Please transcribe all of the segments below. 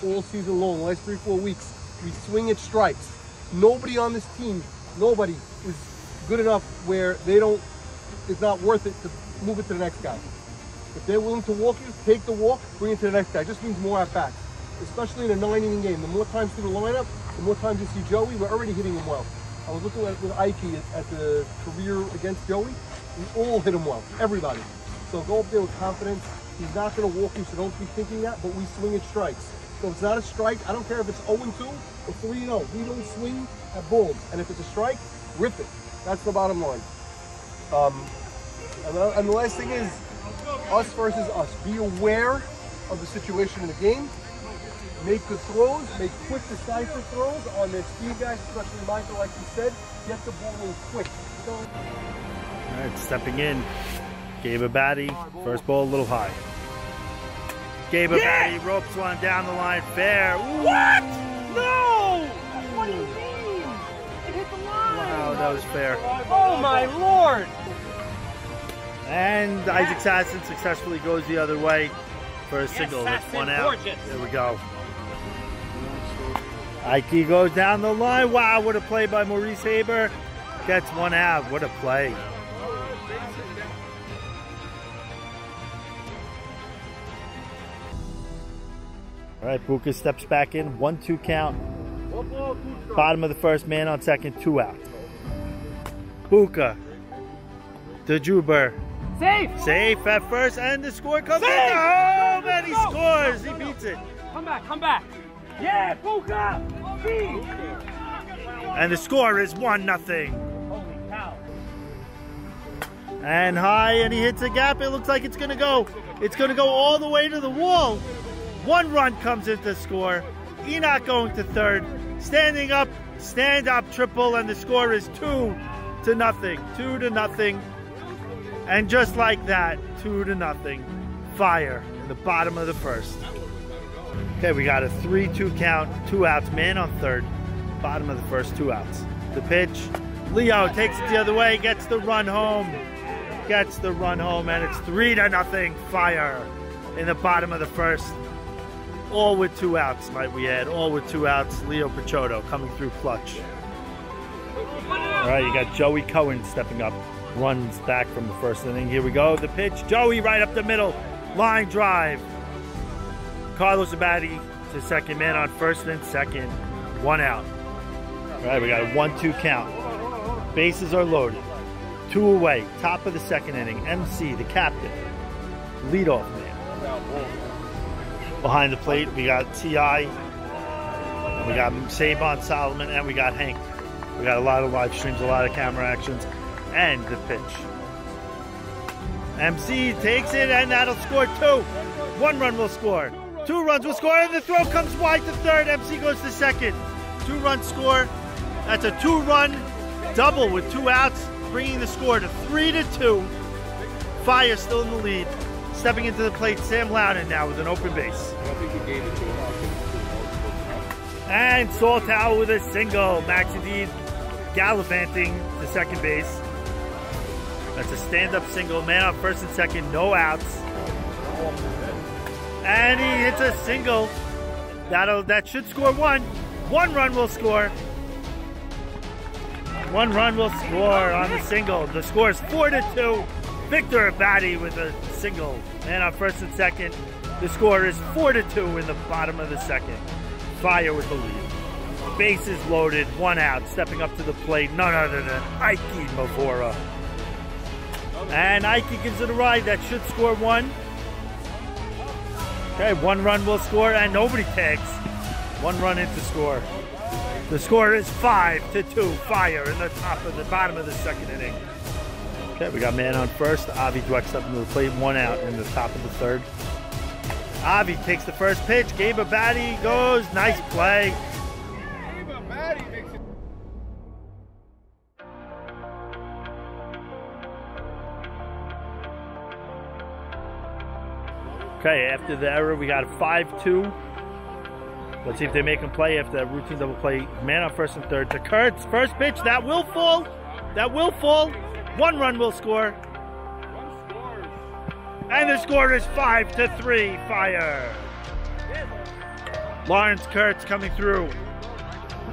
all season long, the last 3-4 weeks. We swing at strikes. Nobody on this team, nobody is good enough where it's not worth it to move it to the next guy. If they're willing to walk you, take the walk, bring it to the next guy. It just means more at-bats, especially in a 9-inning game. The more times through the lineup, the more times you see Joey, we're already hitting him well. I was looking at with Ike at the career against Joey. We all hit him well, everybody. So go up there with confidence. He's not going to walk you, so don't be thinking that, but we swing at strikes. So if it's not a strike, I don't care if it's 0-2 or 3-0. We don't swing at balls. And if it's a strike, rip it. That's the bottom line. And the last thing is, us versus us. Be aware of the situation in the game. Make good throws. Make quick, decisive throws on their speed guys, especially Michael, like you said. Get the ball in quick. All right, stepping in. Gabe Abadi. First ball a little high. Gabe Abadi ropes one down the line. Fair. Ooh. What? No! What do you mean? It hit the line. Wow, that was fair. Oh my lord! And Isaac Sasson successfully goes the other way for a single. That's one out. Gorgeous. There we go. Ike goes down the line. Wow, what a play by Maurice Haber. Gets one out. What a play. All right, Buka steps back in. 1-2 count. Bottom of the first, man on second, 2 out. Buka. DeJuber. Safe at first, and the score comes in. Oh, man, he scores. He beats it. Come back, come back. Yeah, Buka! And the score is 1-0. Holy cow. And high, and he hits a gap. It looks like it's going to go. It's going to go all the way to the wall. 1 run comes into score. Enoch going to third. Standing up, stand-up triple, and the score is 2-0. 2-0. And just like that, 2-0. Fire in the bottom of the first. Okay, we got a 3-2 count, 2 outs, man on third. Bottom of the first, 2 outs. The pitch, Leo takes it the other way, gets the run home. Gets the run home, and it's 3-0. Fire in the bottom of the first. All with 2 outs, might we add. All with 2 outs. Leo Picciotto coming through clutch. All right, you got Joey Cohen stepping up. Runs back from the first inning. Here we go. The pitch. Joey right up the middle. Line drive. Carlos Abadi to second, man on first and second. 1 out. All right, we got a 1-2 count. Bases are loaded. 2 away. Top of the second inning. MC, the captain. Leadoff man. Behind the plate, we got T.I. We got Sabon Solomon, and we got Hank. We got a lot of live streams, a lot of camera actions. And the pitch. MC takes it, and that'll score 2. 1 run will score. 2 runs will score, and the throw comes wide to third. MC goes to second. 2-run score. That's a 2-run double with 2 outs, bringing the score to 3-2. Fire still in the lead. Stepping into the plate, Sam Loudon now with an open base. And Saltow with a single. Max Indeed gallivanting to second base. That's a stand-up single. Man on first and second, no outs. And he hits a single. That should score 1. 1 run will score. 1 run will score on the single. The score is 4-2. Victor Abadi with a single. Man on first and second. The score is 4-2 in the bottom of the second. Fire with the lead. Bases loaded, 1 out. Stepping up to the plate, none other than Ike Mavora. And Ike gives it a ride. That should score 1. Okay, 1 run will score, and nobody tags. 1 run in to score. The score is 5-2. Fire in the bottom of the second inning. Okay, we got man on first. Avi Dweck's up into the plate, 1 out in the top of the third. Avi takes the first pitch. Gabe Abadi goes. Nice play. Okay, after the error, we got a 5-2. Let's see if they make him play after that routine double play. Man on first and third to Kurtz. First pitch, that will fall. That will fall. 1 run will score. And the score is 5-3. Fire. Lawrence Kurtz coming through.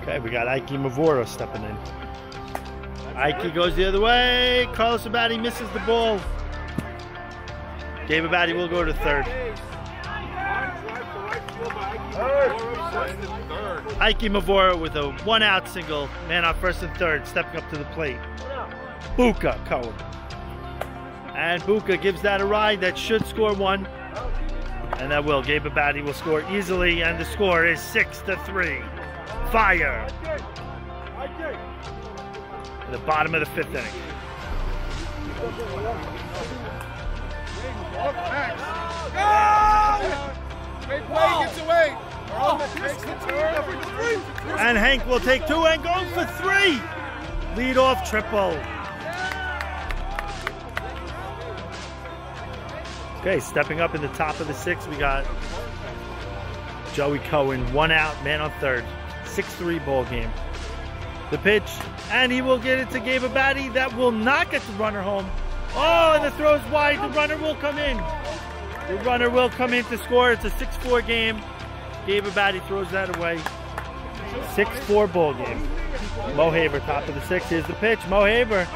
Okay, we got Ike Mavoro stepping in. Ike goes the other way. Carlos Abadi misses the ball. Gabe Abadi will go to third. Ike Mavoro with a 1-out single. Man on first and third, stepping up to the plate. Buka Cohen. And Buka gives that a ride. That should score 1. And that will. Gabe Abadi will score easily, and the score is 6-3. Fire. At the bottom of the 5th inning. And Hank will take 2 and goes for 3. Lead off triple. Okay, stepping up in the top of the 6th, we got Joey Cohen, 1 out, man on third. 6-3 ball game. The pitch, and he will get it to Gabe Abadi. That will not get the runner home. Oh, and the throw's wide. The runner will come in. The runner will come in to score. It's a 6-4 game. Gabe Abadi throws that away. 6-4 ball game. Mo Haber, top of the 6th. Here's the pitch. Mo Haber,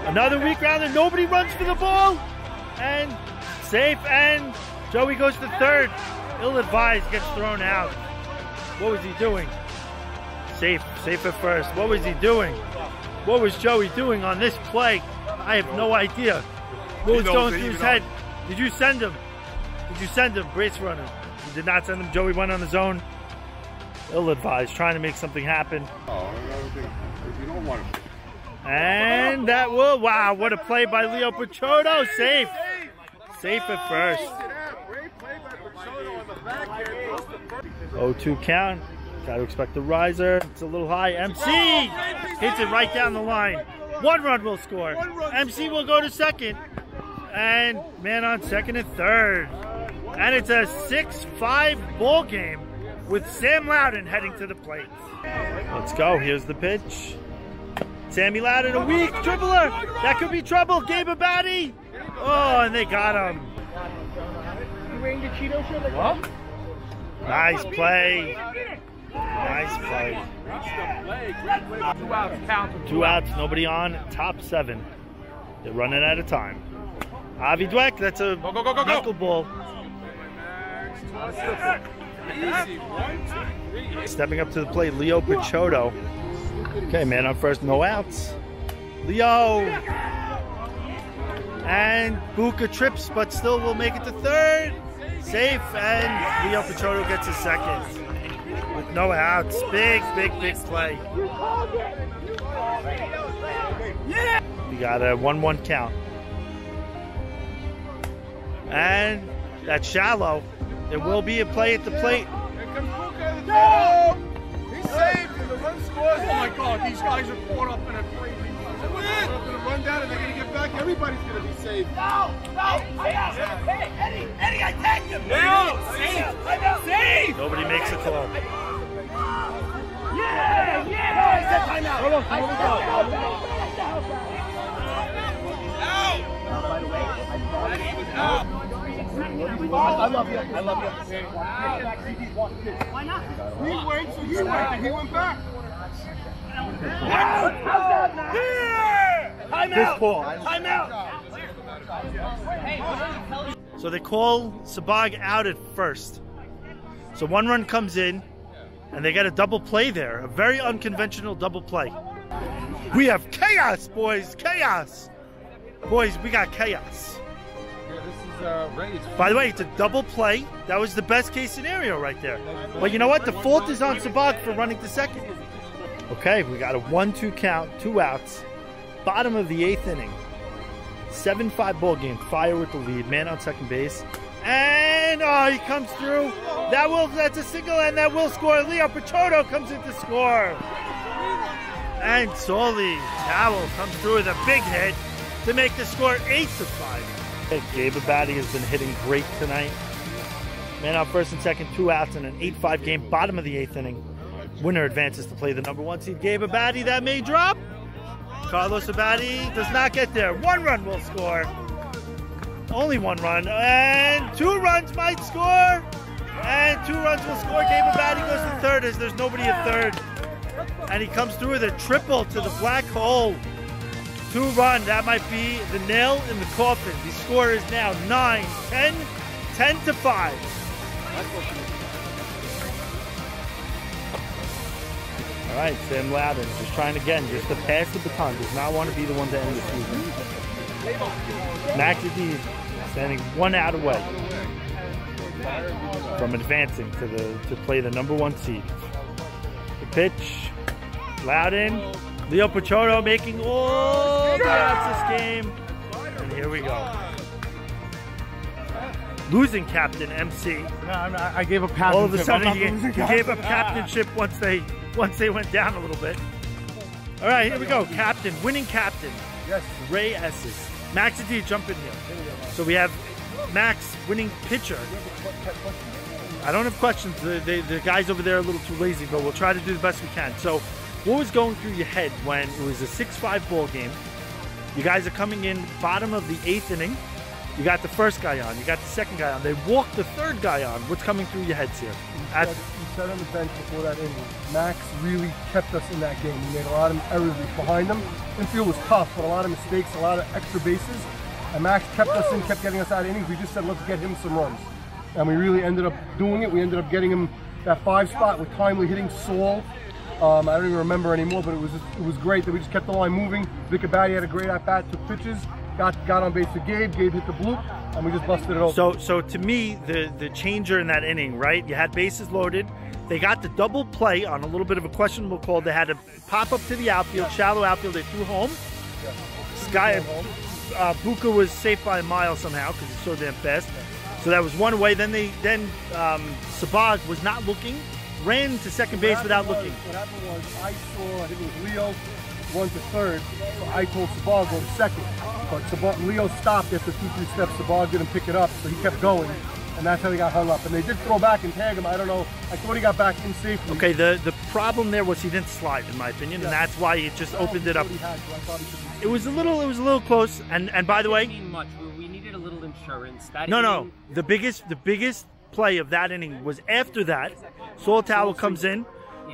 another weak rounder. Nobody runs for the ball. And safe, and Joey goes to third. Ill-advised, gets thrown out. What was he doing? Safe at first. What was he doing? What was Joey doing on this play? I have no idea. What was going through his head? Did you send him? Did you send him? Brace runner. You did not send him. Joey went on his own. Ill-advised, trying to make something happen. You don't want it. And that will, wow, what a play by Leo Picciotto. Safe. Safe at first. 0-2 count. Got to expect the riser. It's a little high. MC hits it right down the line. 1 run will score. MC will go to second. And man on second and third. And it's a 6-5 ball game with Sam Loudon heading to the plate. Let's go. Here's the pitch. Sammy Loudon, a weak dribbler. That could be trouble. Gabe Abadi. Oh, and they got him. Nice play. Nice play. 2 outs, nobody on. Top 7. They're running out of time. Avi Dweck, that's a knuckleball. Stepping up to the plate, Leo Picciotto. Okay, man on first, no outs. Leo. And Buka trips, but still will make it to third. Safe, and Leo Picciotto gets a second. With no outs. Big play. We got a 1-1 count. And that's shallow. There will be a play at the plate. Here comes Buka. No! He's saved. The run scores. Oh my God, these guys are caught up in a crazy run down, and they're going to get back. Everybody's going to be saved. No! Eddie, I tagged him! No! Save! Nobody makes a call. Yeah! No, I said timeout! Hold on. I love you. Why not? He went, so you went, and he went back. So they call Sabag out at first. So 1 run comes in, and they got a double play there. A very unconventional double play. We have chaos, boys. Chaos. Boys, we got chaos. By the way, it's a double play. That was the best case scenario right there. But you know what? The fault is on Sabag for running to second. Okay, we got a 1-2 count, 2 outs. Bottom of the 8th inning. 7-5 ball game. Fire with the lead. Man on second base. And he comes through. That's a single, and that will score. Leo Picciotto comes in to score. And Soli Towel comes through with a big hit to make the score 8-5. Gabe Abadi has been hitting great tonight. Man out first and second, 2 outs in an 8-5 game, bottom of the 8th inning. Winner advances to play the number 1 seed. Gabe Abadi, that may drop. Carlos Abadi does not get there. 1 run will score. Only 1 run, and 2 runs might score. And 2 runs will score. Gabe Abadi goes to third as there's nobody at third. And he comes through with a triple to the black hole. 2-run. That might be the nail in the coffin. The score is now 9-10, 10-5. All right, Sam Loudon just trying again, just to pass the baton. Does not want to be the one to end the season. Max Adid standing 1 out away from advancing to play the #1 seed. The pitch, Loudon, Leo Pachotto making all the outs this game, and here we go. Losing captain MC. I gave up captainship. All of a sudden, he gave up captainship once they went down a little bit. All right, here we go. Captain, winning captain. Yes. Ray Esses. Max Adid, jump in here. So we have Max, winning pitcher. I don't have questions. The guys over there are a little too lazy, but we'll try to do the best we can. So what was going through your head when it was a 6-5 ball game? You guys are coming in bottom of the 8th inning. You got the first guy on. You got the second guy on. They walked the third guy on. What's coming through your heads here? You sat on the bench before that inning. Max really kept us in that game. He made a lot of errors behind him. Infield was tough, but a lot of mistakes, a lot of extra bases. And Max kept us in, kept getting us out of innings. We just said, let's get him some runs. And we really ended up doing it. We ended up getting him that 5 spot with timely hitting Saul. I don't even remember anymore, but it was great that we just kept the line moving. Vic Abadi had a great at-bat, took pitches, got on base with Gabe. Gabe hit the bloop, and we just busted it open. So to me, the changer in that inning, right? You had bases loaded. They got the double play on a little bit of a questionable call. They had to pop up to the outfield, shallow outfield. They threw home. Sky Buka was safe by a mile somehow because he's so damn fast. So that was one away. Then Sabag was not looking, ran to second base without looking. What happened was I think it was Leo run to third. So I told Sabag go to second. But Leo stopped after 2-3 steps. Sabag didn't pick it up, so he kept going. And that's how he got hung up. And they did throw back and tag him. I don't know. I thought he got back in safely. Okay, the problem there was he didn't slide, in my opinion, and that's why it just opened it up. It was a little close. And by the way, we needed a little insurance. No. The biggest play of that inning was after that. Saul Tower comes in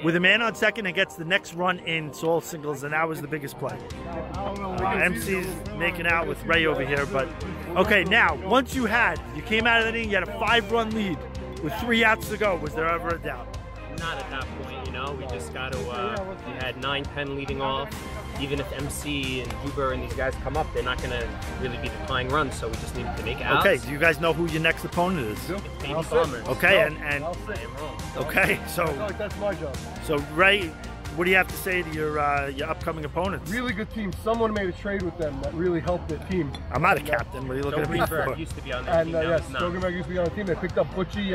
with a man on second and gets the next run in. Saul singles, and that was the biggest play. MC's making out with Ray over here, but okay. Now, once you came out of the inning, you had a 5-run lead with 3 outs to go. Was there ever a doubt? Not at that point, we just got to. We had 9-10 leading off. Even if MC and Huber and these guys come up, they're not going to really be tying runs, so we just needed to make outs. Okay, do you guys know who your next opponent is? Baby Bombers. Okay, and okay, so that's my job. So Ray, what do you have to say to your upcoming opponents? Really good team. Someone made a trade with them that really helped their team. I'm not a captain. What are you looking at me for? Used to be on their team. Yes, Stogenberg used to be on the team. They picked up Butchie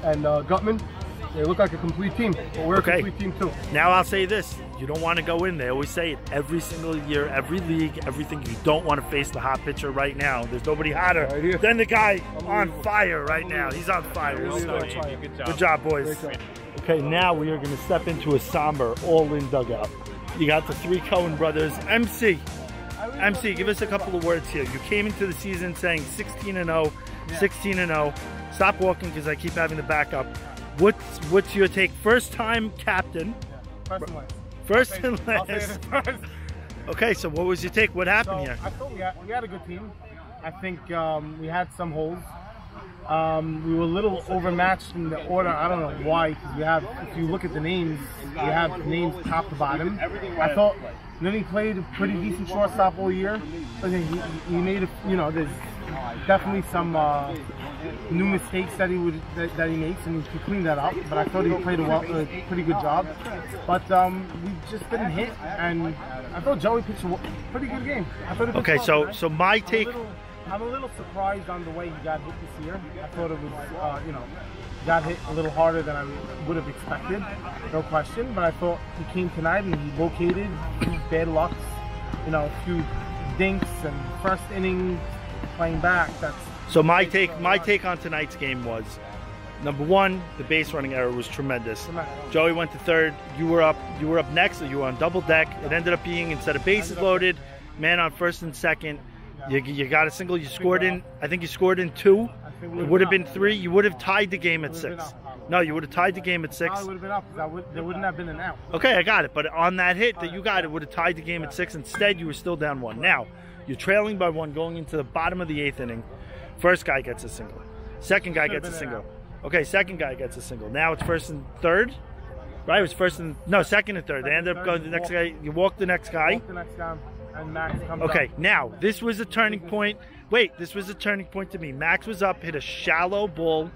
and Gutman. They look like a complete team, but we're a complete team too. Now I'll say this, you don't want to go in there. I always say it every single year, every league, everything. You don't want to face the hot pitcher right now. There's nobody hotter than the guy on fire right now. He's on fire. Good job, boys. Okay, now we are going to step into a somber, all-in dugout. You got the 3 Cohen brothers. MC, give us a couple of words here. You came into the season saying 16-0, 16-0. Stop walking because I keep having to back up. What's your take? First time captain. First and last. Okay, so what was your take? What happened here? I thought we had a good team. I think we had some holes. We were a little overmatched in the order. I don't know why, because if you look at the names, we have names top to bottom. I thought Lenny played a pretty decent shortstop all year. He made there's definitely some new mistakes that he makes, and he cleaned that up. But I thought he played a pretty good job. But we just didn't hit, and I thought Joey pitched a pretty good game. Okay, so my take. I'm a little surprised on the way he got hit this year. I thought it was, got hit a little harder than I would have expected, no question. But I thought he came tonight and he located bad lucks, a few dinks and first inning playing back. So my take on tonight's game was, number one, the base running error was tremendous. Joey went to third. You were up next, so you were on double deck. It ended up being, instead of bases loaded, man on first and second. You got a single. You scored in. I think you scored in 2. It would have been 3. You would have tied the game at 6. No, you would have tied the game at 6. No, it would have been up because there wouldn't have been an out. Okay, I got it. But on that hit that you got, it would have tied the game at 6. Instead, you were still down 1. Now, you're trailing by 1 going into the bottom of the 8th inning. First guy gets a single. Second guy gets a single. Okay, second guy gets a single. Now it's first and third. Right? It was second and third. They ended up going to the next guy. You walk the next guy. Walk the next guy, and Max comes Okay, up. now, this was a turning point. Wait, this was a turning point to me. Max was up, hit a shallow ball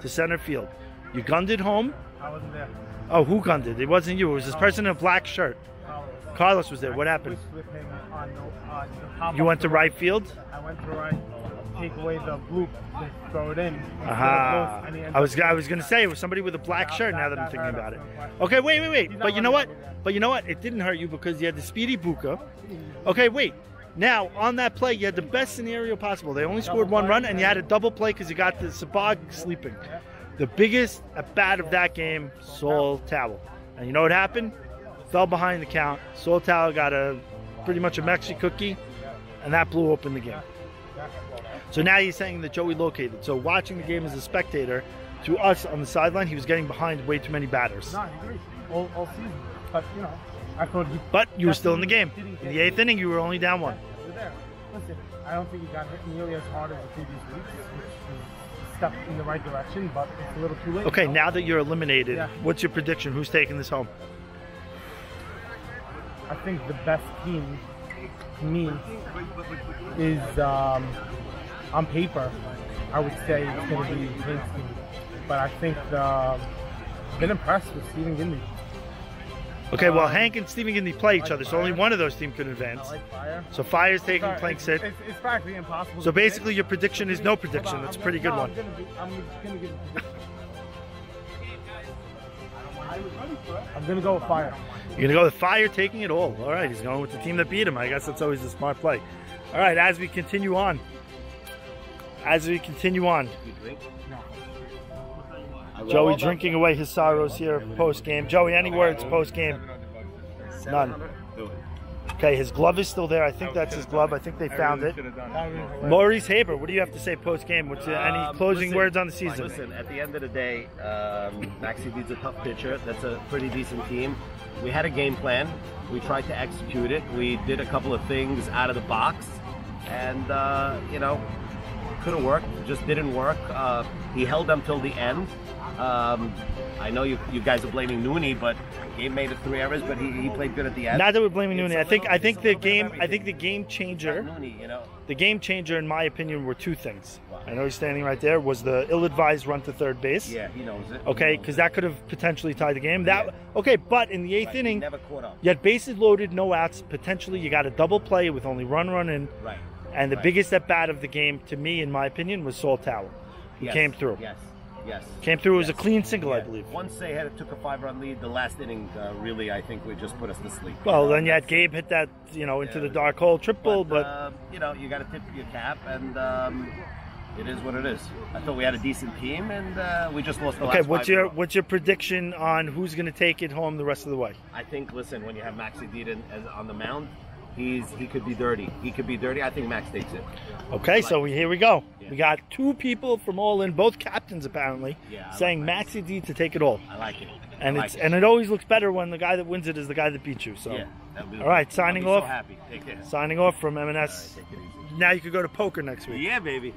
to center field. You gunned it home. I wasn't there. Oh, who gunned it? It wasn't you. It was this person in a black shirt. Carlos was there. What happened? With him on the pop-up You went to right field? I went to right. Take away the bloop, throw it in. Aha. I was going to say it was somebody with a black shirt. Now that I'm thinking about it. Okay, wait. But you know what? It didn't hurt you because you had the speedy Buka. Okay, wait. Now on that play, you had the best scenario possible. They only scored 1 run, and you had a double play because you got the Sabag sleeping. The biggest at bat of that game, Saul Towel. And you know what happened? Fell behind the count. Saul Towel got pretty much a Mexi cookie, and that blew open the game. So now he's saying that Joey located. So watching the game as a spectator, to us on the sideline, he was getting behind way too many batters. No, I agree. All season. But, I thought he... But you were still in the game. In the 8th inning, you were only down 1. You're there. Listen, I don't think he got hit nearly as hard as the previous weeks, which is a step in the right direction, but it's a little too late. Okay, now that you're eliminated, what's your prediction? Who's taking this home? I think the best team, to me, is, on paper, I would say it's going to be Hank's team. But I think I've been impressed with Stephen Gindy. Okay, well, Hank and Stephen Gindy play each other, so only one of those teams could advance. I like Fire. So Fire's taking playing sit. It's practically impossible. So basically, your prediction is no prediction. That's a pretty good one. I'm going to go with Fire. You're going to go with Fire taking it all. All right, he's going with the team that beat him. I guess that's always a smart play. All right, as we continue on. Joey drinking away his sorrows here post-game. Joey, any words post-game? None. Okay, his glove is still there. I think that's his glove. I think they found it. Maurice Haber, what do you have to say post-game? Any closing words on the season? Listen, at the end of the day, Maxi D's a tough pitcher. That's a pretty decent team. We had a game plan. We tried to execute it. We did a couple of things out of the box. And, could have worked. Just didn't work. He held them till the end. I know you guys are blaming Nooney, but Gabe made it 3 errors, but he played good at the end. Not that we're blaming Nooney. I think the game changer. Nooney, The game changer, in my opinion, were 2 things. I know he's standing right there. Was the ill-advised run to third base? Yeah, he knows it. Okay, because that could have potentially tied the game. Okay, but in the 8th inning, never caught up. You had bases loaded, no outs. Potentially, you got a double play with only run in. Right. And the biggest at bat of the game, to me, in my opinion, was Saul Tower. He came through. Yes. Came through. It was a clean single, I believe. Once they took a 5-run lead, the last inning really, I think, would just put us to sleep. Well, then you had Gabe hit that, into the dark hole triple, but you got to tip your cap, and it is what it is. I thought we had a decent team, and we just lost the last 5. What's your prediction on who's going to take it home the rest of the way? I think, listen, when you have Maxi Deedon on the mound, he could be dirty. He could be dirty. I think Max takes it. Okay, so here we go. Yeah. We got 2 people from All In, both captains apparently, saying Maxi D to take it all. I like it. And it always looks better when the guy that wins it is the guy that beats you. So, all right, signing off. So happy. Take care. Signing off from M&S. All right, take it easy. Now you could go to poker next week. Yeah, baby.